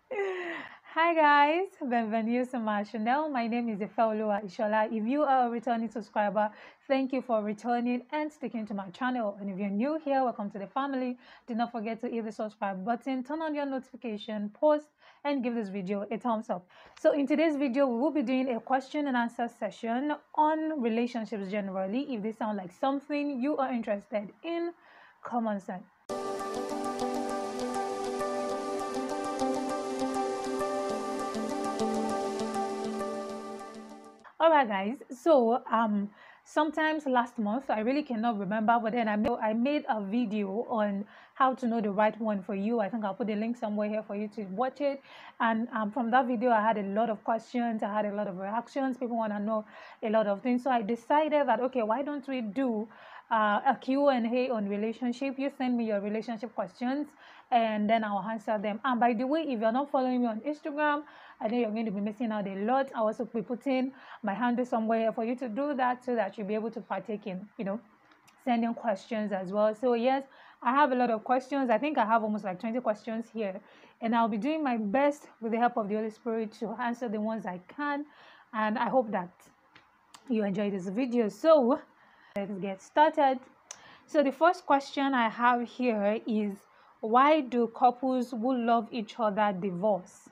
Hi guys, bienvenue to my channel. My name is Ifeoluwa Ishola. If you are a returning subscriber, thank you for returning and sticking to my channel. And if you're new here, welcome to the family. Do not forget to hit the subscribe button, turn on your notification, post, and give this video a thumbs up. So in today's video, we will be doing a question and answer session on relationships generally. If they sound like something you are interested in, come on, son. All right, guys. So, sometimes last month, I really cannot remember, but then I made a video on how to know the right one for you. I think I'll put the link somewhere here for you to watch it. And from that video, I had a lot of questions. I had a lot of reactions. People want to know a lot of things. So I decided that, okay, why don't we do a Q&A on relationship? You send me your relationship questions and then I'll answer them. And by the way, if you're not following me on Instagram, I know you're going to be missing out a lot. I also be putting my handle somewhere for you to do that so that you'll be able to partake in, sending questions as well. So yes, I have a lot of questions. I think I have almost like 20 questions here, and I'll be doing my best with the help of the Holy Spirit to answer the ones I can. And I hope that you enjoy this video. So let's get started. So the first question I have here is, why do couples who love each other divorce?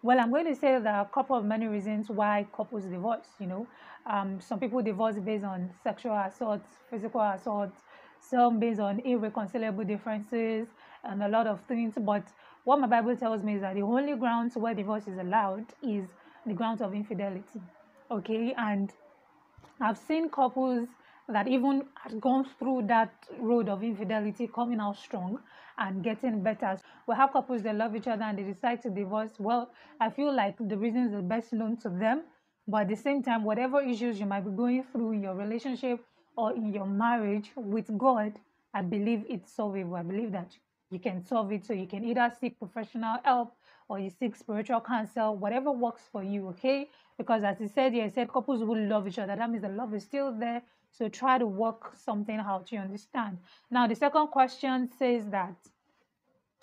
Well, I'm going to say there are a couple of many reasons why couples divorce. Some people divorce based on sexual assault, physical assault, some based on irreconcilable differences, and a lot of things. But what my Bible tells me is that the only grounds where divorce is allowed is the grounds of infidelity. Okay, and I've seen couples that even had gone through that road of infidelity coming out strong and getting better. We have couples that love each other and they decide to divorce. Well, I feel like the reasons are best known to them. But at the same time, whatever issues you might be going through in your relationship or in your marriage with God, I believe it's solvable. I believe that you can solve it. So you can either seek professional help or you seek spiritual counsel, whatever works for you, okay? Because as he said here, he said couples will love each other. That means the love is still there. So try to work something out, you understand? Now, the second question says that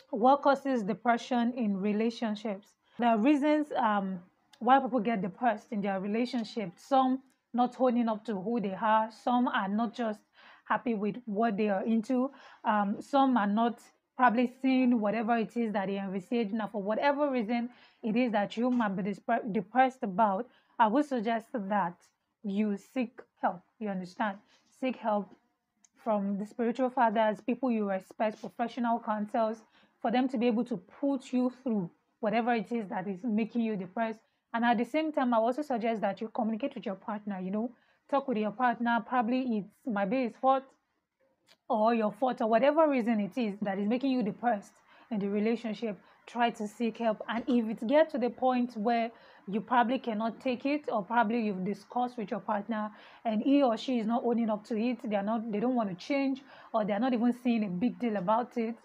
what causes depression in relationships? There are reasons why people get depressed in their relationships. Some not holding up to who they are. Some are not just happy with what they are into. Some are not probably seeing whatever it is that they envisage. Now, for whatever reason it is that you might be depressed about, I would suggest that you seek help. You understand? Seek help from the spiritual fathers, people you respect, professional counsels, for them to be able to put you through whatever it is that is making you depressed. And at the same time, I also suggest that you communicate with your partner, talk with your partner. Probably it's might be his fault or your fault or whatever reason it is that is making you depressed in the relationship. Try to seek help. And if it gets to the point where you probably cannot take it, or probably you've discussed with your partner and he or she is not owning up to it, they don't want to change, or they're not even seeing a big deal about it,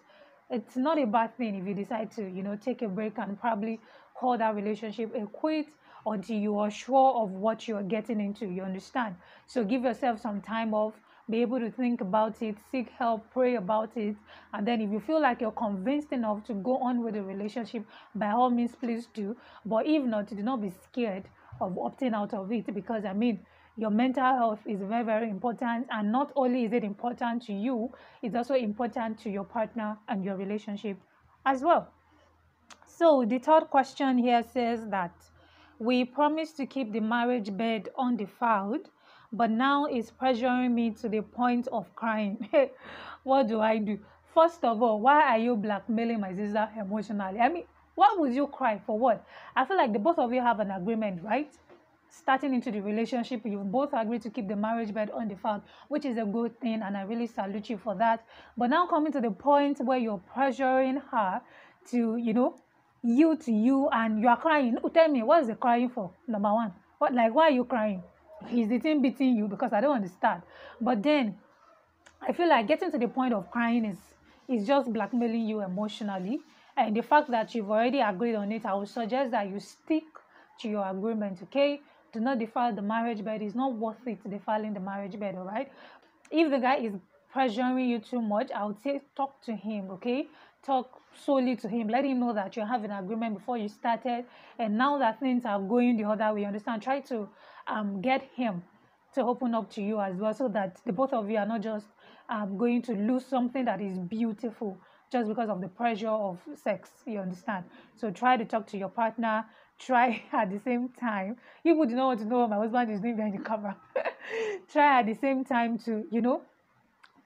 it's not a bad thing if you decide to take a break and probably call that relationship a quit until you are sure of what you're getting into. You understand? So give yourself some time off, be able to think about it, seek help, pray about it. And then if you feel like you're convinced enough to go on with the relationship, by all means, please do. But if not, do not be scared of opting out of it, because I mean, your mental health is very, very important. And not only is it important to you, it's also important to your partner and your relationship as well. So the third question here says that we promised to keep the marriage bed undefiled, but now it's pressuring me to the point of crying. What do I do? First of all, why are you blackmailing my sister emotionally? I mean, why would you cry for what? I feel like the both of you have an agreement, right? Starting into the relationship, you both agree to keep the marriage bed undefiled, which is a good thing, and I really salute you for that. But now coming to the point where you're pressuring her to, you to you, and you are crying. Tell me, what is the crying for? Number one, why are you crying? Is the thing beating you? Because I don't understand. But then I feel like getting to the point of crying is just blackmailing you emotionally. And the fact that you've already agreed on it, I would suggest that you stick to your agreement, okay? Do not defile the marriage bed. It's not worth it defiling the marriage bed, all right? If the guy is pressuring you too much, I would say talk to him, okay? Talk, solely to him. Let him know that you have an agreement before you started, and now that things are going the other way, understand? Try to get him to open up to you as well, so that the both of you are not just going to lose something that is beautiful just because of the pressure of sex, you understand? So try to talk to your partner. Try at the same time, you would know what to know what my husband is doing behind the camera. Try at the same time to,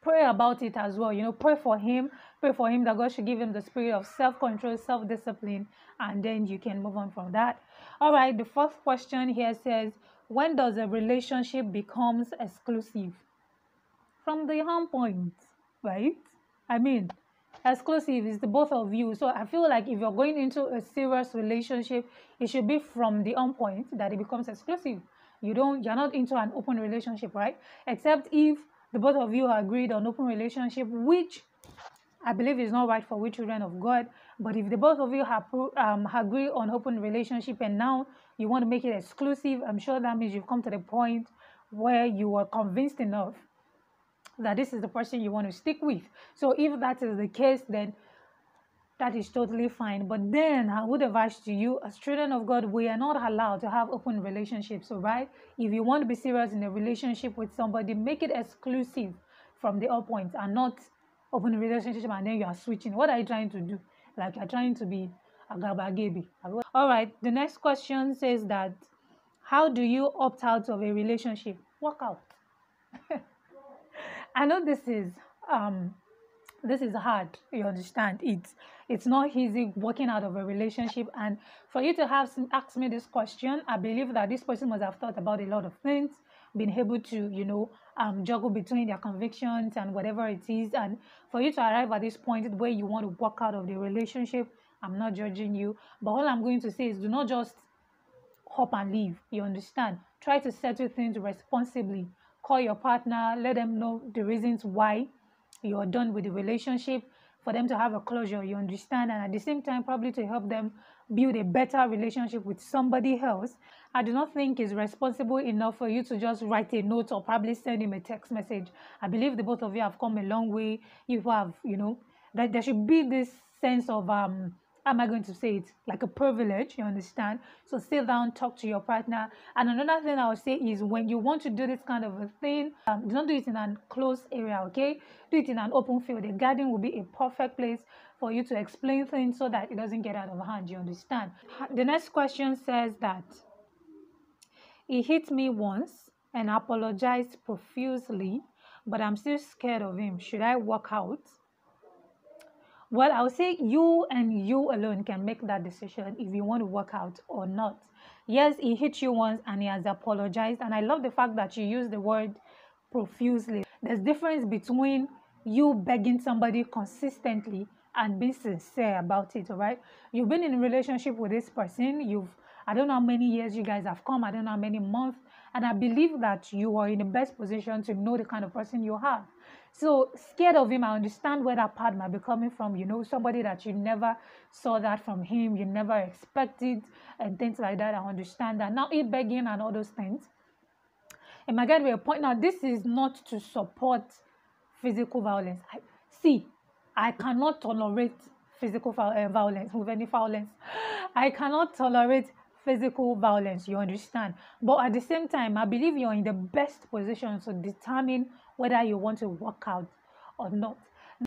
pray about it as well. Pray for him that God should give him the spirit of self-control, self-discipline, and then you can move on from that. All right, the fourth question here says, when does a relationship becomes exclusive? From the home point, right? I mean, exclusive is the both of you. So I feel like if you're going into a serious relationship, it should be from the on point that it becomes exclusive. You're not into an open relationship, right? Except if the both of you are agreed on open relationship, which I believe is not right for we children of God. But if the both of you have agree on open relationship and now you want to make it exclusive, I'm sure that means you've come to the point where you are convinced enough that this is the person you want to stick with. So if that is the case, then that is totally fine. But then I would advise to you, as children of God, we are not allowed to have open relationships. So right, if you want to be serious in a relationship with somebody, make it exclusive from the all points and not open relationship and then you are switching. What are you trying to do? Like you're trying to be a gabagebi. All right, the next question says that, how do you opt out of a relationship? Walk out. I know this is hard, you understand? It's not easy working out of a relationship, and for you to have asked me this question, I believe that this person must have thought about a lot of things, been able to juggle between their convictions and whatever it is, and for you to arrive at this point where you want to walk out of the relationship, I'm not judging you, but all I'm going to say is, do not just hop and leave, you understand? Try to settle things responsibly. Call your partner, let them know the reasons why you're done with the relationship, for them to have a closure, you understand? And at the same time, probably to help them build a better relationship with somebody else. I do not think it's responsible enough for you to just write a note or probably send him a text message. I believe the both of you have come a long way. You have, that there should be this sense of how am I going to say it? Like a privilege, you understand? So sit down, talk to your partner. And another thing I would say is, when you want to do this kind of a thing, do not do it in an closed area, okay? Do it in an open field. The garden will be a perfect place for you to explain things so that it doesn't get out of hand, you understand? The next question says that, he hit me once and apologized profusely, but I'm still scared of him. Should I walk out? Well, I would say you and you alone can make that decision if you want to work out or not. Yes, he hit you once and he has apologized. And I love the fact that you use the word profusely. There's difference between you begging somebody consistently and being sincere about it, all right? You've been in a relationship with this person. I don't know how many years you guys have come. I don't know how many months. And I believe that you are in the best position to know the kind of person you have. So scared of him, I understand where that part might be coming from. Somebody that you never saw that from him, you never expected, and things like that. I understand that. Now, he begging and all those things, it might get to a point. Now, this is not to support physical violence. I cannot tolerate physical violence with any violence. I cannot tolerate physical violence, you understand? But at the same time, I believe you're in the best position to determine whether you want to work out or not.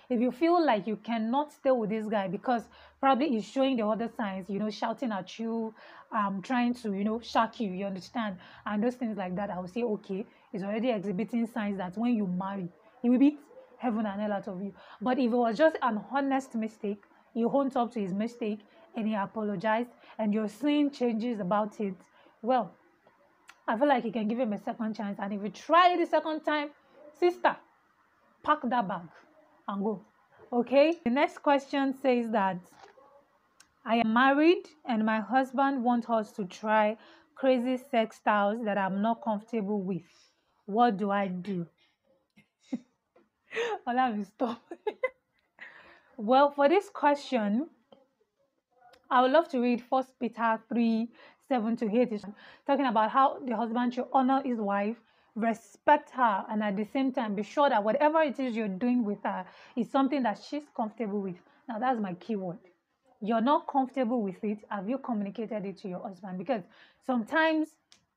If you feel like you cannot stay with this guy because probably he's showing the other signs, shouting at you, trying to, shock you, you understand? And those things like that, I would say, okay, he's already exhibiting signs that when you marry, he will beat heaven and hell out of you. But if it was just an honest mistake, he owned up to his mistake and he apologized, and you're seeing changes about it, well, I feel like you can give him a second chance. And if you try it the second time, sister, pack that bag and go. Okay? The next question says that, I am married and my husband wants us to try crazy sex styles that I'm not comfortable with. What do I do? Let me stop. Well, for this question, I would love to read 1 Peter 3:7-8, talking about how the husband should honor his wife, respect her, and at the same time be sure that whatever it is you're doing with her is something that she's comfortable with. Now that's my keyword. You're not comfortable with it. Have you communicated it to your husband? Because sometimes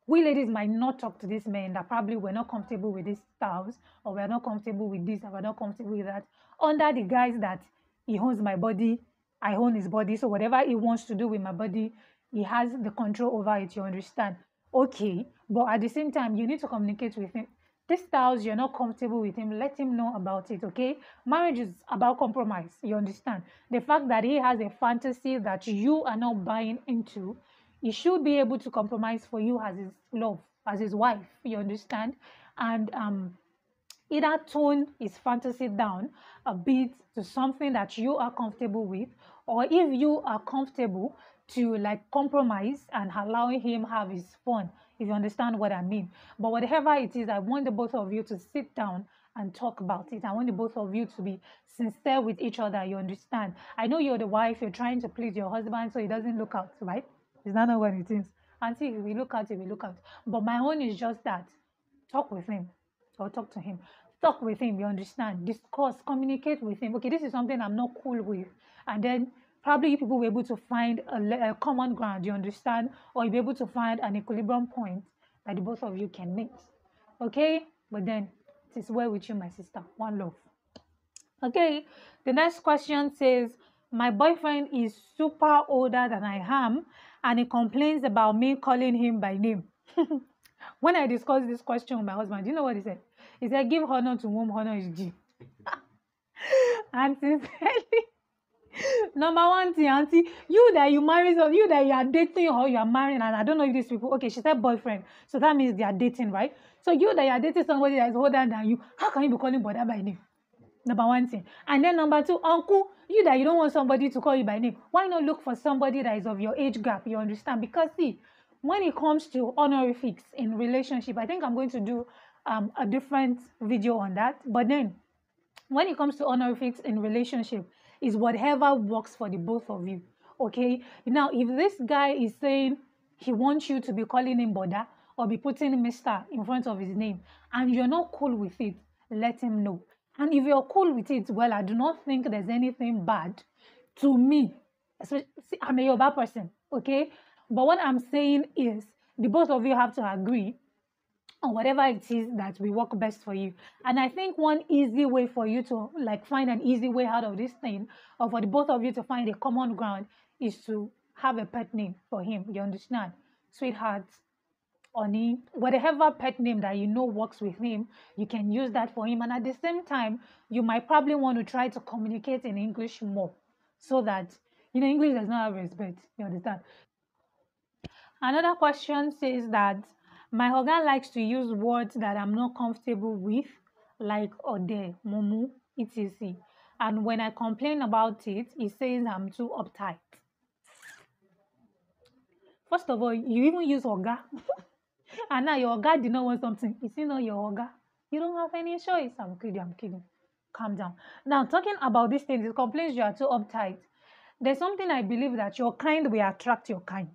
we ladies might not talk to these men that probably we're not comfortable with these styles, or we're not comfortable with this, or we're not comfortable with that, under the guise that he owns my body, I own his body. So whatever he wants to do with my body, he has the control over it. You understand? Okay, but at the same time, you need to communicate with him. This styles you're not comfortable with him, let him know about it. Okay, marriage is about compromise. You understand? The fact that he has a fantasy that you are not buying into, he should be able to compromise for you as his love, as his wife. You understand? And either tone his fantasy down a bit to something that you are comfortable with, or if you are comfortable, to like compromise and allowing him have his fun, if you understand what I mean. But whatever it is, I want the both of you to sit down and talk about it. I want the both of you to be sincere with each other. You understand? I know you're the wife, you're trying to please your husband so he doesn't look out, right? Is that not what it is? Auntie, if we look out, if we look out. But my own is just that. Talk with him or talk to him. Talk with him, you understand? Discuss, communicate with him. Okay, this is something I'm not cool with. And then probably you people were able to find a common ground, you understand? Or you'll be able to find an equilibrium point that the both of you can meet. Okay? But then it is well with you, my sister. One love. Okay, the next question says, my boyfriend is super older than I am, and he complains about me calling him by name. When I discussed this question with my husband, do you know what he said? He said, give honor to whom honor is due. And sincerely, number one thing, auntie, you that you marry, so you that you are dating or you are marrying, and I don't know if these people, okay, she said boyfriend, so that means they are dating, right? So you that you are dating somebody that is older than you, how can you be calling brother by name? Number one thing. And then number two, uncle, you that you don't want somebody to call you by name, why not look for somebody that is of your age gap? You understand? Because see, when it comes to honorifics in relationship, I think I'm going to do a different video on that. But then when it comes to honorifics in relationship, is whatever works for the both of you. Okay. Now, if this guy is saying he wants you to be calling him Boda or be putting Mr. in front of his name, and you're not cool with it, let him know. And if you're cool with it, well, I do not think there's anything bad to me. See, I'm a Yoruba person, okay? But what I'm saying is the both of you have to agree on whatever it is that will work best for you. And I think one easy way for you to like find an easy way out of this thing, or for the both of you to find a common ground, is to have a pet name for him. You understand? Sweetheart, honey, whatever pet name that you know works with him, you can use that for him. And at the same time, you might probably want to try to communicate in English more, so that, you know, English does not have respect. You understand? Another question says that my husband likes to use words that I'm not comfortable with, like ode, mumu, etc. And when I complain about it, he says I'm too uptight. First of all, you even use oga. And now your oga did not want something. Is it not your oga? You don't have any choice. I'm kidding, I'm kidding. Calm down. Now, talking about these things, he complains you are too uptight. There's something I believe that your kind will attract your kind.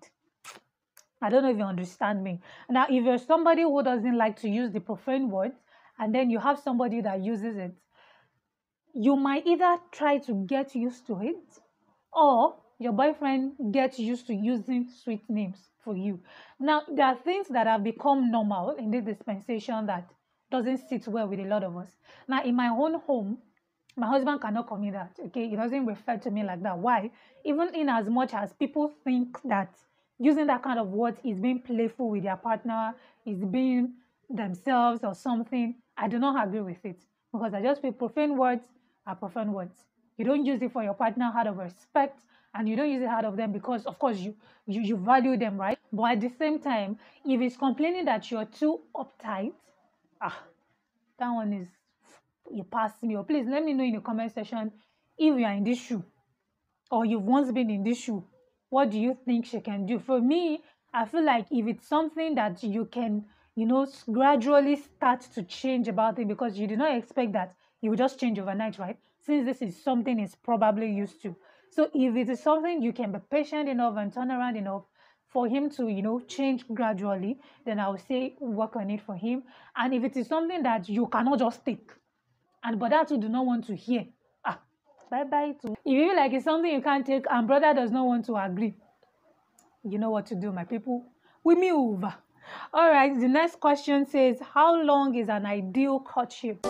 I don't know if you understand me. Now, if you're somebody who doesn't like to use the profane words, and then you have somebody that uses it, you might either try to get used to it, or your boyfriend gets used to using sweet names for you. Now, there are things that have become normal in this dispensation that doesn't sit well with a lot of us. Now, in my own home, my husband cannot call me that, okay? He doesn't refer to me like that. Why? Even in as much as people think that using that kind of words is being playful with their partner, is being themselves or something, I do not agree with it. Because I just feel profane words are profane words. You don't use it for your partner out of respect, and you don't use it out of them because, of course, you value them, right? But at the same time, if he's complaining that you're too uptight, that one is, you pass me. Or please let me know in the comment section if you are in this shoe, or you've once been in this shoe. What do you think she can do? For me, I feel like if it's something that you can, you know, gradually start to change about it, because you do not expect that it will just change overnight, right? Since this is something he's probably used to. So if it is something you can be patient enough and turn around enough for him to, you know, change gradually, then I would say work on it for him. And if it is something that you cannot just take, and but that you do not want to hear, Bye bye too. If you feel like it's something you can't take and brother does not want to agree, you know what to do, my people. We move. All right, the next question says, how long is an ideal courtship?